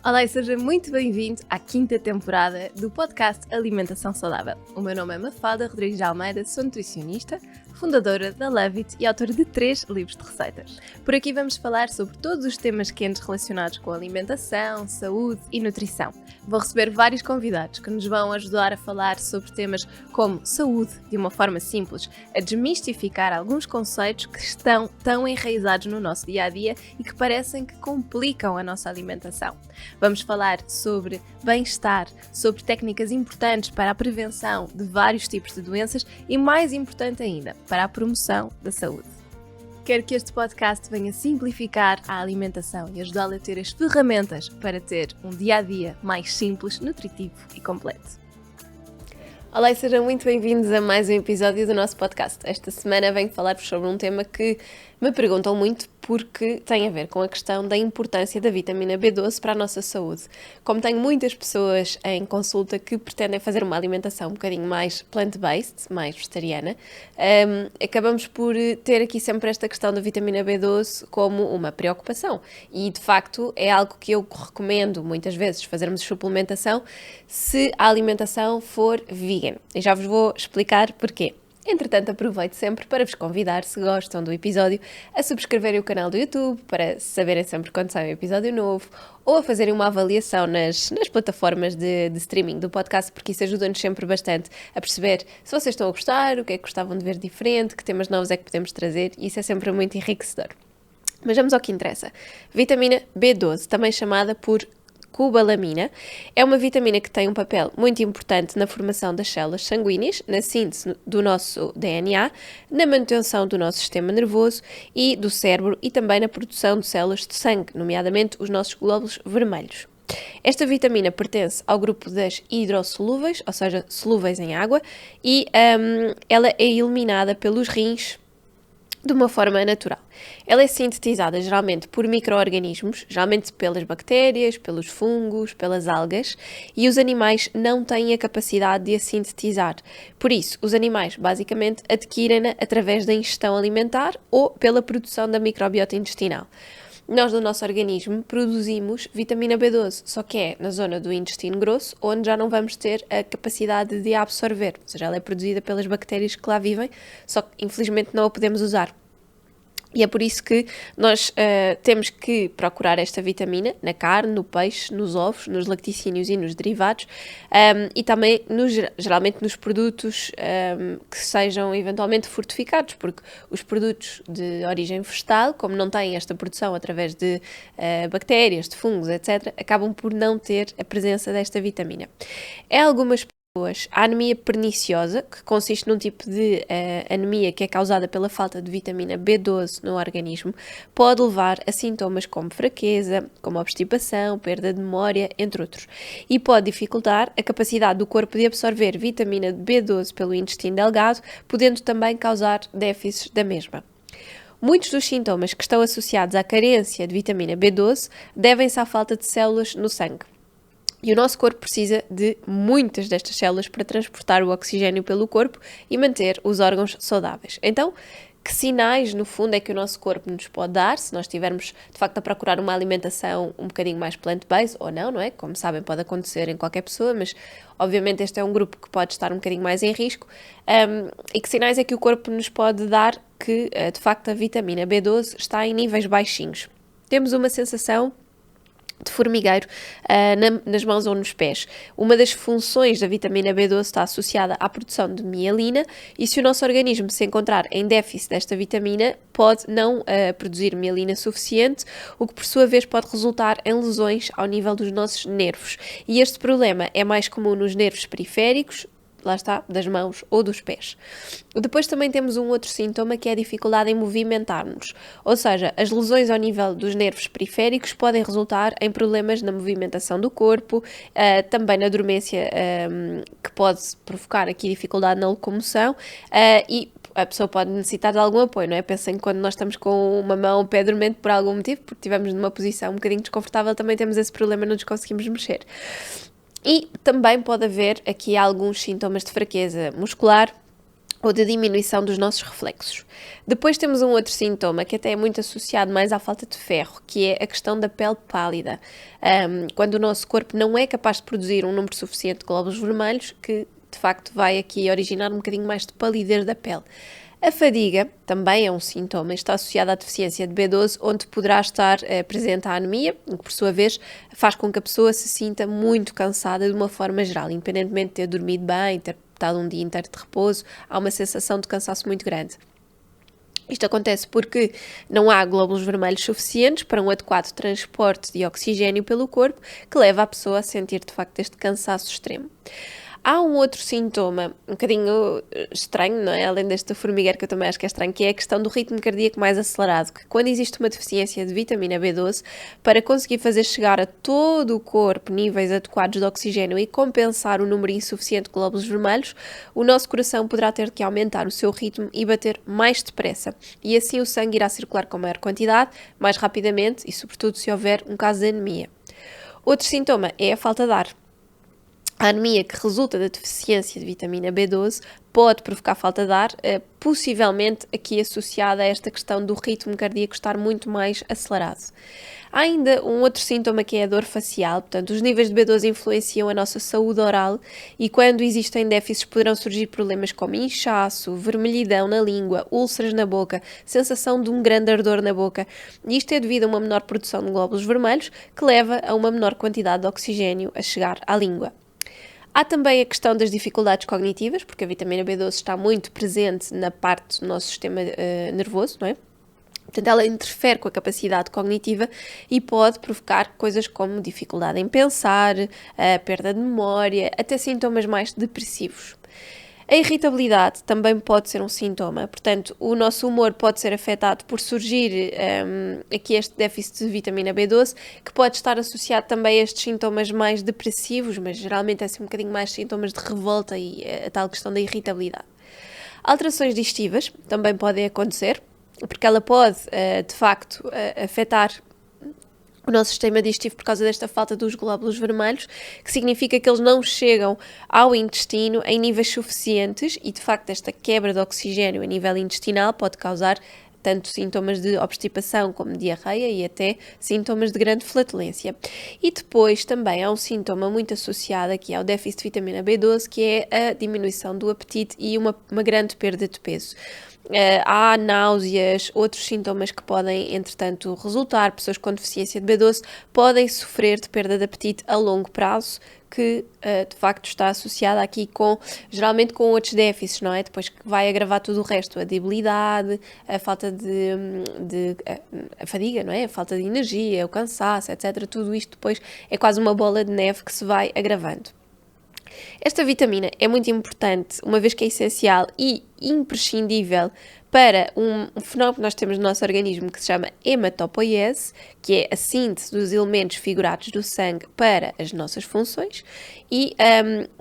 Olá e seja muito bem-vindo à 5ª temporada do podcast Alimentação Saudável. O meu nome é Mafalda Rodrigues de Almeida, sou nutricionista, fundadora da Love It e autora de 3 livros de receitas. Por aqui vamos falar sobre todos os temas quentes relacionados com alimentação, saúde e nutrição. Vou receber vários convidados que nos vão ajudar a falar sobre temas como saúde de uma forma simples, a desmistificar alguns conceitos que estão tão enraizados no nosso dia-a-dia e que parecem que complicam a nossa alimentação. Vamos falar sobre bem-estar, sobre técnicas importantes para a prevenção de vários tipos de doenças e, mais importante ainda, para a promoção da saúde. Quero que este podcast venha simplificar a alimentação e ajudá-la a ter as ferramentas para ter um dia-a-dia mais simples, nutritivo e completo. Olá e sejam muito bem-vindos a mais um episódio do nosso podcast. Esta semana venho falar-vos sobre um tema que me perguntam muito porque tem a ver com a questão da importância da vitamina B12 para a nossa saúde. Como tenho muitas pessoas em consulta que pretendem fazer uma alimentação um bocadinho mais plant-based, mais vegetariana, acabamos por ter aqui sempre esta questão da vitamina B12 como uma preocupação. E, de facto, é algo que eu recomendo muitas vezes fazermos suplementação se a alimentação for vegan. E já vos vou explicar porquê. Entretanto, aproveito sempre para vos convidar, se gostam do episódio, a subscreverem o canal do YouTube para saberem sempre quando sai um episódio novo ou a fazerem uma avaliação nas plataformas de streaming do podcast, porque isso ajuda-nos sempre bastante a perceber se vocês estão a gostar, o que é que gostavam de ver diferente, que temas novos é que podemos trazer, e isso é sempre muito enriquecedor. Mas vamos ao que interessa. Vitamina B12, também chamada por cobalamina, é uma vitamina que tem um papel muito importante na formação das células sanguíneas, na síntese do nosso DNA, na manutenção do nosso sistema nervoso e do cérebro e também na produção de células de sangue, nomeadamente os nossos glóbulos vermelhos. Esta vitamina pertence ao grupo das hidrossolúveis, ou seja, solúveis em água, e ela é eliminada pelos rins de uma forma natural. Ela é sintetizada geralmente por micro-organismos, geralmente pelas bactérias, pelos fungos, pelas algas, e os animais não têm a capacidade de a sintetizar. Por isso, os animais basicamente adquirem-na através da ingestão alimentar ou pela produção da microbiota intestinal. Nós, do nosso organismo, produzimos vitamina B12, só que é na zona do intestino grosso, onde já não vamos ter a capacidade de a absorver. Ou seja, ela é produzida pelas bactérias que lá vivem, só que infelizmente não a podemos usar. E é por isso que nós temos que procurar esta vitamina na carne, no peixe, nos ovos, nos lacticínios e nos derivados, e também geralmente nos produtos que sejam eventualmente fortificados, porque os produtos de origem vegetal, como não têm esta produção através de bactérias, de fungos, etc., acabam por não ter a presença desta vitamina. Algumas pessoas, a anemia perniciosa, que consiste num tipo de anemia que é causada pela falta de vitamina B12 no organismo, pode levar a sintomas como fraqueza, como obstipação, perda de memória, entre outros, e pode dificultar a capacidade do corpo de absorver vitamina B12 pelo intestino delgado, podendo também causar déficits da mesma. Muitos dos sintomas que estão associados à carência de vitamina B12 devem-se à falta de células no sangue. E o nosso corpo precisa de muitas destas células para transportar o oxigênio pelo corpo e manter os órgãos saudáveis. Então, que sinais, no fundo, é que o nosso corpo nos pode dar, se nós estivermos, de facto, a procurar uma alimentação um bocadinho mais plant-based, ou não, não é? Como sabem, pode acontecer em qualquer pessoa, mas, obviamente, este é um grupo que pode estar um bocadinho mais em risco. E que sinais é que o corpo nos pode dar que, de facto, a vitamina B12 está em níveis baixinhos? Temos uma sensação de formigueiro nas mãos ou nos pés. Uma das funções da vitamina B12 está associada à produção de mielina, e se o nosso organismo se encontrar em déficit desta vitamina, pode não produzir mielina suficiente, o que por sua vez pode resultar em lesões ao nível dos nossos nervos. E este problema é mais comum nos nervos periféricos, lá está, das mãos ou dos pés. Depois também temos um outro sintoma, que é a dificuldade em movimentar-nos, ou seja, as lesões ao nível dos nervos periféricos podem resultar em problemas na movimentação do corpo, também na dormência, que pode provocar aqui dificuldade na locomoção, e a pessoa pode necessitar de algum apoio, não é? Pensem que quando nós estamos com uma mão ou pé dormente por algum motivo, porque estivemos numa posição um bocadinho desconfortável, também temos esse problema, não nos conseguimos mexer. E também pode haver aqui alguns sintomas de fraqueza muscular, ou de diminuição dos nossos reflexos. Depois temos um outro sintoma que até é muito associado mais à falta de ferro, que é a questão da pele pálida. Quando o nosso corpo não é capaz de produzir um número suficiente de glóbulos vermelhos, que de facto vai aqui originar um bocadinho mais de palidez da pele. A fadiga também é um sintoma, está associada à deficiência de B12, onde poderá estar presente a anemia, o que por sua vez faz com que a pessoa se sinta muito cansada de uma forma geral, independentemente de ter dormido bem, ter estado um dia inteiro de repouso, há uma sensação de cansaço muito grande. Isto acontece porque não há glóbulos vermelhos suficientes para um adequado transporte de oxigênio pelo corpo, que leva a pessoa a sentir de facto este cansaço extremo. Há um outro sintoma, um bocadinho estranho, não é? Além deste formigueiro que eu também acho que é estranho, que é a questão do ritmo cardíaco mais acelerado, que quando existe uma deficiência de vitamina B12, para conseguir fazer chegar a todo o corpo níveis adequados de oxigênio e compensar o número insuficiente de glóbulos vermelhos, o nosso coração poderá ter que aumentar o seu ritmo e bater mais depressa. E assim o sangue irá circular com maior quantidade, mais rapidamente e sobretudo se houver um caso de anemia. Outro sintoma é a falta de ar. A anemia que resulta da deficiência de vitamina B12 pode provocar falta de ar, possivelmente aqui associada a esta questão do ritmo cardíaco estar muito mais acelerado. Há ainda um outro sintoma que é a dor facial, portanto, os níveis de B12 influenciam a nossa saúde oral e quando existem déficits poderão surgir problemas como inchaço, vermelhidão na língua, úlceras na boca, sensação de um grande ardor na boca. E isto é devido a uma menor produção de glóbulos vermelhos que leva a uma menor quantidade de oxigênio a chegar à língua. Há também a questão das dificuldades cognitivas, porque a vitamina B12 está muito presente na parte do nosso sistema nervoso, não é? Portanto, ela interfere com a capacidade cognitiva e pode provocar coisas como dificuldade em pensar, perda de memória, até sintomas mais depressivos. A irritabilidade também pode ser um sintoma, portanto, o nosso humor pode ser afetado por surgir aqui este déficit de vitamina B12, que pode estar associado também a estes sintomas mais depressivos, mas geralmente é assim um bocadinho mais sintomas de revolta e a tal questão da irritabilidade. Alterações digestivas também podem acontecer, porque ela pode, de facto, afetar o nosso sistema digestivo por causa desta falta dos glóbulos vermelhos, que significa que eles não chegam ao intestino em níveis suficientes e, de facto, esta quebra de oxigênio a nível intestinal pode causar tanto sintomas de obstipação como diarreia e até sintomas de grande flatulência. E depois também há um sintoma muito associado aqui ao déficit de vitamina B12, que é a diminuição do apetite e uma grande perda de peso. Há náuseas, outros sintomas que podem, entretanto, resultar. Pessoas com deficiência de B12 podem sofrer de perda de apetite a longo prazo, que de facto está associada aqui geralmente com outros déficits, não é? Depois que vai agravar tudo o resto, a debilidade, a falta a fadiga, não é? A falta de energia, o cansaço, etc. Tudo isto depois é quase uma bola de neve que se vai agravando. Esta vitamina é muito importante, uma vez que é essencial e imprescindível para um fenómeno que nós temos no nosso organismo que se chama hematopoiese, que é a síntese dos elementos figurados do sangue para as nossas funções e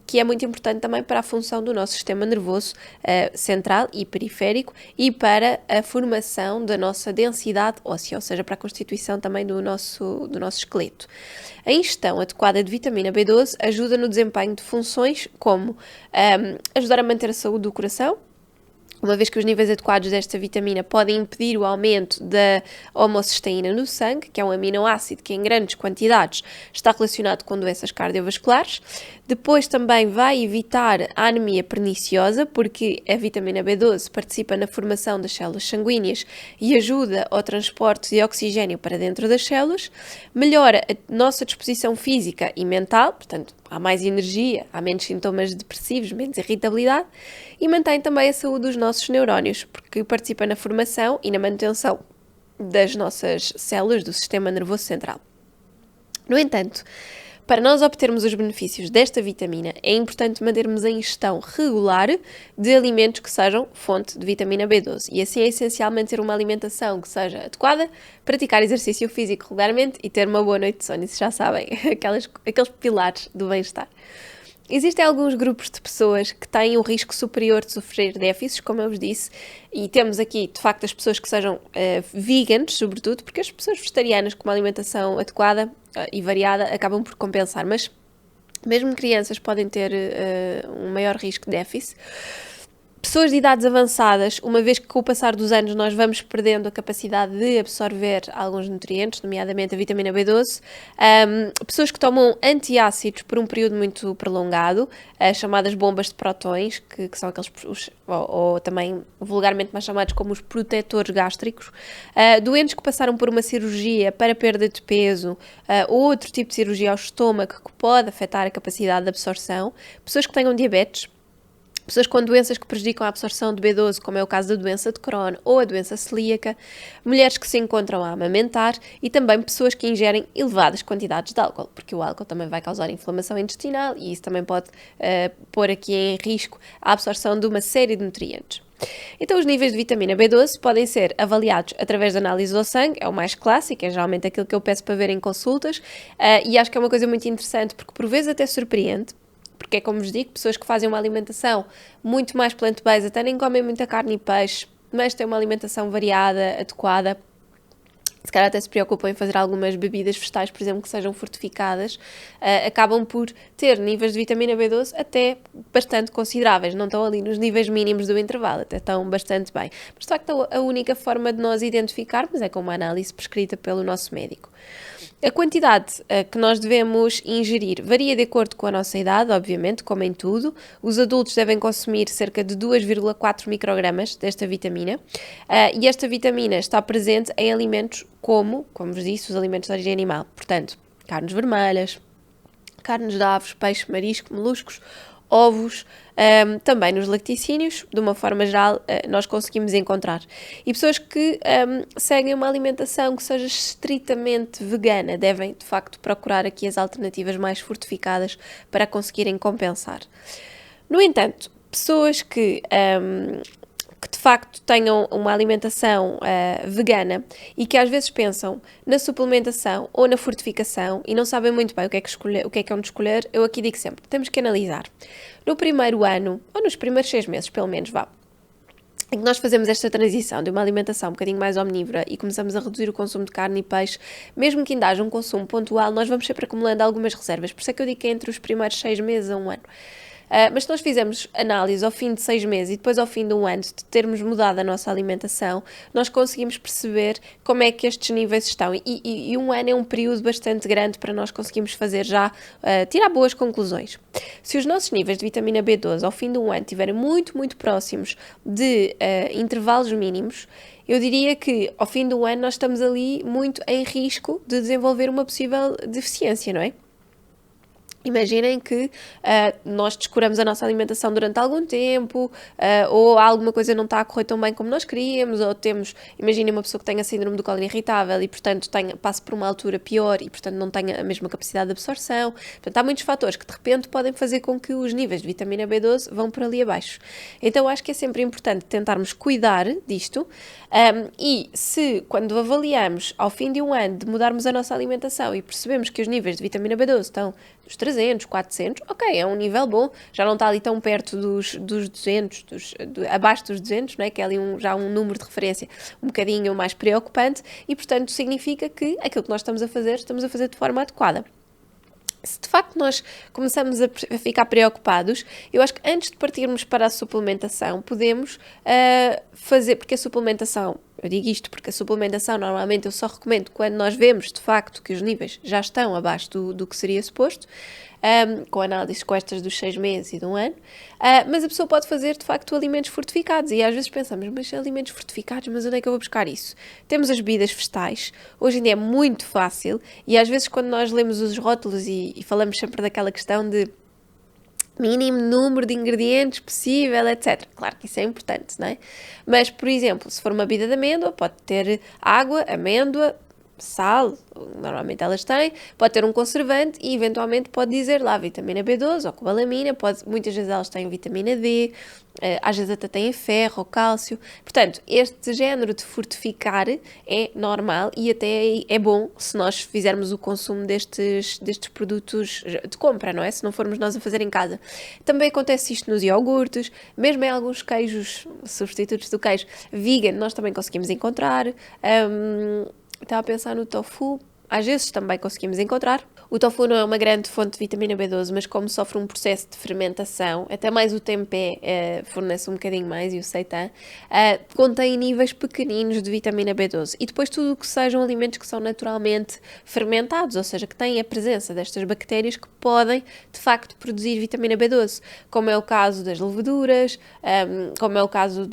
que é muito importante também para a função do nosso sistema nervoso central e periférico e para a formação da nossa densidade óssea, ou seja, para a constituição também do nosso esqueleto. A ingestão adequada de vitamina B12 ajuda no desempenho de funções como ajudar a manter a saúde do coração, uma vez que os níveis adequados desta vitamina podem impedir o aumento da homocisteína no sangue, que é um aminoácido que em grandes quantidades está relacionado com doenças cardiovasculares. Depois também vai evitar a anemia perniciosa, porque a vitamina B12 participa na formação das células sanguíneas e ajuda ao transporte de oxigênio para dentro das células. Melhora a nossa disposição física e mental, portanto, há mais energia, há menos sintomas depressivos, menos irritabilidade, e mantém também a saúde dos nossos neurónios, porque participa na formação e na manutenção das nossas células do sistema nervoso central. No entanto, para nós obtermos os benefícios desta vitamina, é importante mantermos a ingestão regular de alimentos que sejam fonte de vitamina B12. E assim é essencial manter uma alimentação que seja adequada, praticar exercício físico regularmente e ter uma boa noite de sono. Isso já sabem, aqueles pilares do bem-estar. Existem alguns grupos de pessoas que têm um risco superior de sofrer déficits, como eu vos disse, e temos aqui, de facto, as pessoas que sejam veganos, sobretudo, porque as pessoas vegetarianas com uma alimentação adequada e variada acabam por compensar, mas mesmo crianças podem ter um maior risco de déficit. Pessoas de idades avançadas, uma vez que com o passar dos anos nós vamos perdendo a capacidade de absorver alguns nutrientes, nomeadamente a vitamina B12, pessoas que tomam antiácidos por um período muito prolongado, chamadas bombas de prótons, que são aqueles, ou também vulgarmente mais chamados como os protetores gástricos, doentes que passaram por uma cirurgia para perda de peso, ou outro tipo de cirurgia ao estômago que pode afetar a capacidade de absorção, pessoas que tenham diabetes, pessoas com doenças que prejudicam a absorção de B12, como é o caso da doença de Crohn ou a doença celíaca, mulheres que se encontram a amamentar e também pessoas que ingerem elevadas quantidades de álcool, porque o álcool também vai causar inflamação intestinal e isso também pode pôr aqui em risco a absorção de uma série de nutrientes. Então, os níveis de vitamina B12 podem ser avaliados através de análise do sangue, é o mais clássico, é geralmente aquilo que eu peço para ver em consultas, e acho que é uma coisa muito interessante, porque por vezes até surpreende, porque é como vos digo, pessoas que fazem uma alimentação muito mais plant-based, até nem comem muita carne e peixe, mas têm uma alimentação variada, adequada, se calhar até se preocupam em fazer algumas bebidas vegetais, por exemplo, que sejam fortificadas, acabam por ter níveis de vitamina B12 até bastante consideráveis, não estão ali nos níveis mínimos do intervalo, até estão bastante bem. Mas de facto a única forma de nós identificarmos é com uma análise prescrita pelo nosso médico. A quantidade que nós devemos ingerir varia de acordo com a nossa idade, obviamente, como em tudo. Os adultos devem consumir cerca de 2,4 microgramas desta vitamina e esta vitamina está presente em alimentos como vos disse, os alimentos de origem animal. Portanto, carnes vermelhas, carnes de aves, peixe, marisco, moluscos, ovos, também nos laticínios, de uma forma geral, nós conseguimos encontrar. E pessoas que seguem uma alimentação que seja estritamente vegana devem, de facto, procurar aqui as alternativas mais fortificadas para conseguirem compensar. No entanto, pessoas que de facto tenham uma alimentação vegana e que às vezes pensam na suplementação ou na fortificação e não sabem muito bem o que é que é onde escolher, eu aqui digo sempre, temos que analisar. No primeiro ano, ou nos primeiros 6 meses, pelo menos, em que nós fazemos esta transição de uma alimentação um bocadinho mais omnívora e começamos a reduzir o consumo de carne e peixe, mesmo que ainda haja um consumo pontual, nós vamos sempre acumulando algumas reservas. Por isso é que eu digo que é entre os primeiros 6 meses a um ano. Mas se nós fizermos análise ao fim de 6 meses e depois ao fim de um ano de termos mudado a nossa alimentação, nós conseguimos perceber como é que estes níveis estão. E um ano é um período bastante grande para nós conseguirmos fazer já, tirar boas conclusões. Se os nossos níveis de vitamina B12 ao fim de um ano estiverem muito, muito próximos de intervalos mínimos, eu diria que ao fim de um ano nós estamos ali muito em risco de desenvolver uma possível deficiência, não é? Imaginem que nós descuramos a nossa alimentação durante algum tempo, ou alguma coisa não está a correr tão bem como nós queríamos, ou imaginem uma pessoa que tenha síndrome do colo irritável e, portanto, passe por uma altura pior e, portanto, não tenha a mesma capacidade de absorção. Portanto, há muitos fatores que, de repente, podem fazer com que os níveis de vitamina B12 vão por ali abaixo. Então, acho que é sempre importante tentarmos cuidar disto e se, quando avaliamos, ao fim de um ano, de mudarmos a nossa alimentação e percebemos que os níveis de vitamina B12 estão nos 300, 400, ok, é um nível bom, já não está ali tão perto dos 200, abaixo dos 200, não é? Que é ali já um número de referência um bocadinho mais preocupante e, portanto, significa que aquilo que nós estamos a fazer de forma adequada. Se de facto nós começamos a ficar preocupados, eu acho que antes de partirmos para a suplementação, podemos fazer, porque a suplementação, eu digo isto porque a suplementação normalmente eu só recomendo quando nós vemos de facto que os níveis já estão abaixo do que seria suposto, com análises com estas dos 6 meses e de um ano, mas a pessoa pode fazer de facto alimentos fortificados e às vezes pensamos, mas alimentos fortificados, mas onde é que eu vou buscar isso? Temos as bebidas vegetais, hoje em dia é muito fácil e às vezes quando nós lemos os rótulos e falamos sempre daquela questão de mínimo número de ingredientes possível, etc. Claro que isso é importante, não é? Mas, por exemplo, se for uma bebida de amêndoa, pode ter água, amêndoa, sal, normalmente elas têm, pode ter um conservante e eventualmente pode dizer lá vitamina B12 ou cobalamina, muitas vezes elas têm vitamina D, às vezes até têm ferro ou cálcio. Portanto, este género de fortificar é normal e até é bom se nós fizermos o consumo destes produtos de compra, não é? Se não formos nós a fazer em casa. Também acontece isto nos iogurtes, mesmo em alguns queijos, substitutos do queijo vegan, nós também conseguimos encontrar. Estava a pensar no tofu, às vezes também conseguimos encontrar. O tofu não é uma grande fonte de vitamina B12, mas como sofre um processo de fermentação, até mais o tempê fornece um bocadinho mais, e o seitan, contém níveis pequeninos de vitamina B12. E depois tudo o que sejam alimentos que são naturalmente fermentados, ou seja, que têm a presença destas bactérias que podem, de facto, produzir vitamina B12, como é o caso das leveduras, como é o caso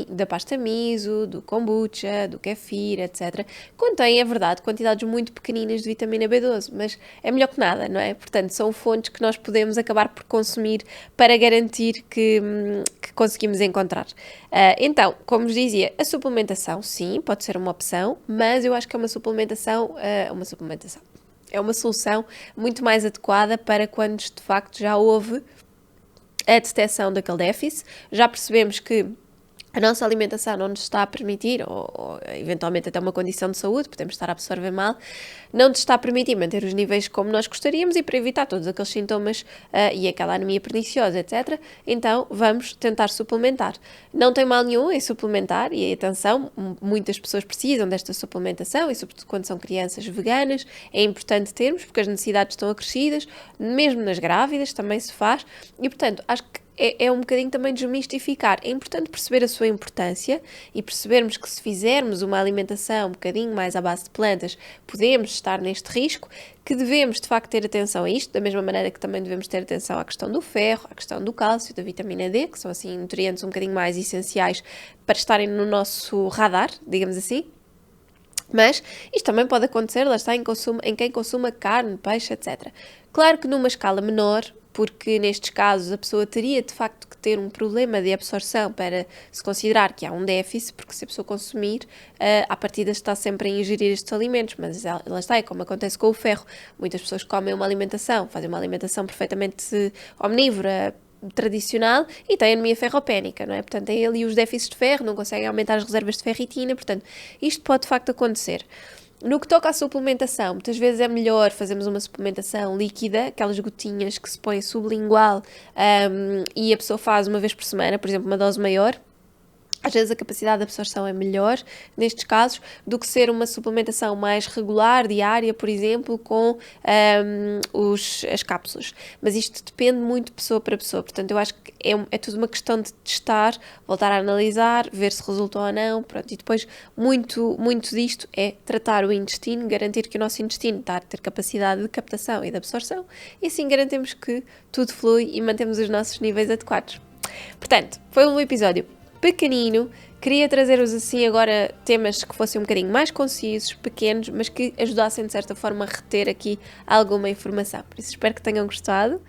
da pasta miso, do kombucha, do kefir, etc. Contém, é verdade, quantidades muito pequeninas de vitamina B12, mas é melhor que nada, não é? Portanto, são fontes que nós podemos acabar por consumir para garantir que conseguimos encontrar. Então, como vos dizia, a suplementação, sim, pode ser uma opção, mas eu acho que é uma suplementação. É uma solução muito mais adequada para quando de facto já houve a detecção daquele déficit, já percebemos que a nossa alimentação não nos está a permitir, ou eventualmente até uma condição de saúde, podemos estar a absorver mal, não nos está a permitir manter os níveis como nós gostaríamos e para evitar todos aqueles sintomas e aquela anemia perniciosa, etc. Então vamos tentar suplementar. Não tem mal nenhum em suplementar, e atenção, muitas pessoas precisam desta suplementação, e sobretudo quando são crianças veganas, é importante termos, porque as necessidades estão acrescidas, mesmo nas grávidas também se faz, e portanto acho que é um bocadinho também desmistificar. É importante perceber a sua importância e percebermos que se fizermos uma alimentação um bocadinho mais à base de plantas, podemos estar neste risco, que devemos de facto ter atenção a isto, da mesma maneira que também devemos ter atenção à questão do ferro, à questão do cálcio, da vitamina D, que são assim nutrientes um bocadinho mais essenciais para estarem no nosso radar, digamos assim. Mas isto também pode acontecer, lá está, em quem consuma carne, peixe, etc. Claro que numa escala menor, porque nestes casos a pessoa teria de facto que ter um problema de absorção para se considerar que há um déficit, porque se a pessoa consumir, à partida está sempre a ingerir estes alimentos, mas lá está, é como acontece com o ferro. Muitas pessoas comem uma alimentação, fazem uma alimentação perfeitamente omnívora, tradicional, e tem anemia ferropénica, não é? Portanto, tem ali os déficits de ferro, não conseguem aumentar as reservas de ferritina, portanto, isto pode de facto acontecer. No que toca à suplementação, muitas vezes é melhor fazermos uma suplementação líquida, aquelas gotinhas que se põem sublingual, e a pessoa faz uma vez por semana, por exemplo, uma dose maior. Às vezes a capacidade de absorção é melhor nestes casos do que ser uma suplementação mais regular, diária, por exemplo, com as cápsulas. Mas isto depende muito de pessoa para pessoa, portanto eu acho que é tudo uma questão de testar, voltar a analisar, ver se resultou ou não, pronto. E depois muito disto é tratar o intestino, garantir que o nosso intestino está a ter capacidade de captação e de absorção, e assim garantemos que tudo flui e mantemos os nossos níveis adequados. Portanto, foi um episódio pequenino, queria trazer-vos assim agora temas que fossem um bocadinho mais concisos, pequenos, mas que ajudassem de certa forma a reter aqui alguma informação. Por isso espero que tenham gostado.